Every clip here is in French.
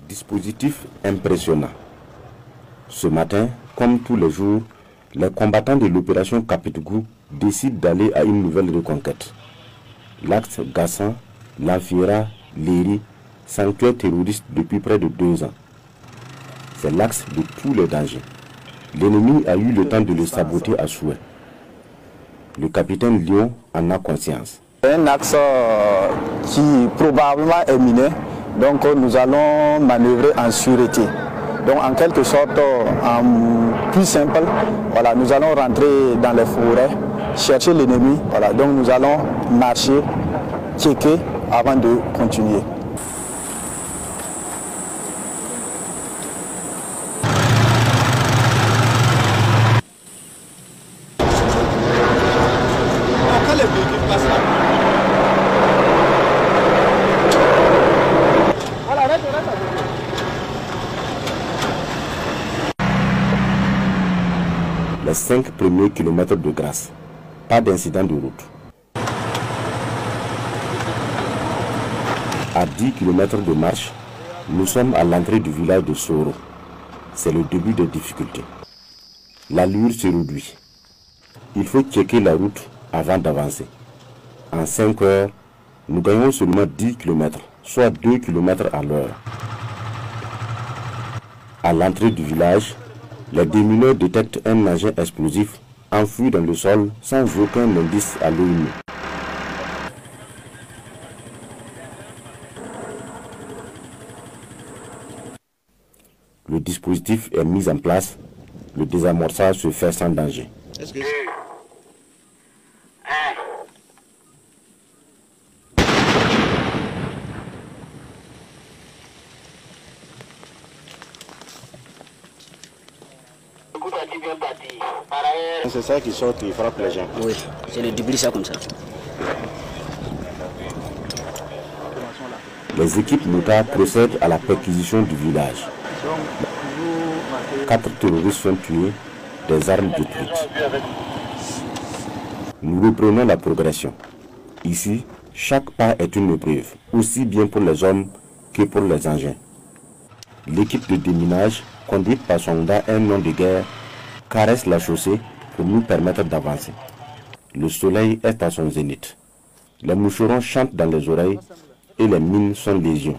Dispositif impressionnant. Ce matin, comme tous les jours, les combattants de l'opération Kapitgou décident d'aller à une nouvelle reconquête. L'axe Gassan, Lanfira, Léry, sanctuaire terroriste depuis près de 2 ans. C'est l'axe de tous les dangers. L'ennemi a eu le temps de le saboter à souhait. Le capitaine Lion en a conscience. C'est un axe qui probablement est miné, donc nous allons manœuvrer en sûreté. Donc en quelque sorte, en plus simple, voilà, nous allons rentrer dans les forêts, chercher l'ennemi, voilà, donc nous allons marcher, checker avant de continuer. Les 5 premiers kilomètres de Grasse, pas d'incident de route. À 10 km de marche, nous sommes à l'entrée du village de Soro. C'est le début des difficultés. L'allure se réduit. Il faut checker la route avant d'avancer. En 5 heures, nous gagnons seulement 10 km, soit 2 km à l'heure. À l'entrée du village, les démineurs détectent un engin explosif enfoui dans le sol sans aucun indice à l'œil nu. Le dispositif est mis en place, le désamorçage se fait sans danger. C'est ça qui sort, qui frappe les gens. Oui, c'est le débris, ça comme ça. Les équipes motards procèdent à la perquisition du village. 4 terroristes sont tués, des armes détruites. Nous reprenons la progression. Ici, chaque pas est une épreuve, aussi bien pour les hommes que pour les engins. L'équipe de déminage, conduite par Sonda, un nom de guerre, caresse la chaussée pour nous permettre d'avancer. Le soleil est à son zénith. Les moucherons chantent dans les oreilles et les mines sont légion.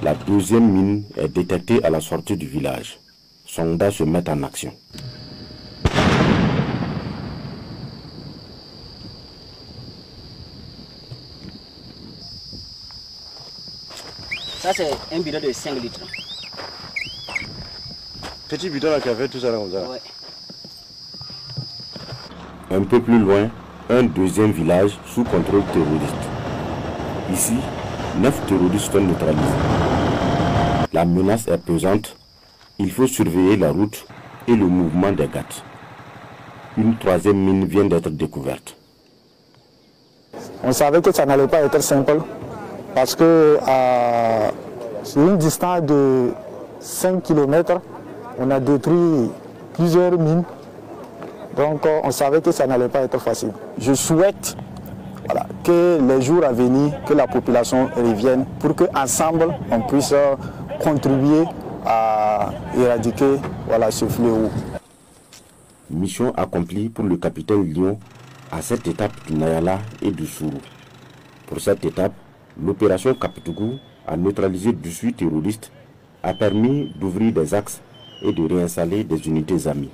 La deuxième mine est détectée à la sortie du village. Sonda se met en action. Ça, c'est un bidon de 5 litres. Petit bidon là qui a fait tout ça là comme ça. Ouais. Un peu plus loin, un deuxième village sous contrôle terroriste. Ici, 9 terroristes sont neutralisés. La menace est pesante. Il faut surveiller la route et le mouvement des gars. Une troisième mine vient d'être découverte. On savait que ça n'allait pas être simple parce que sur une distance de 5 km, on a détruit plusieurs mines. Donc on savait que ça n'allait pas être facile. Je souhaite que les jours à venir, que la population revienne pour qu'ensemble on puisse contribuer à éradiquer ce fléau. Mission accomplie pour le capitaine Lion à cette étape du Nayala et du Sourou. Pour cette étape, l'opération Kapitgou a neutralisé 18 terroristes, a permis d'ouvrir des axes et de réinstaller des unités amies.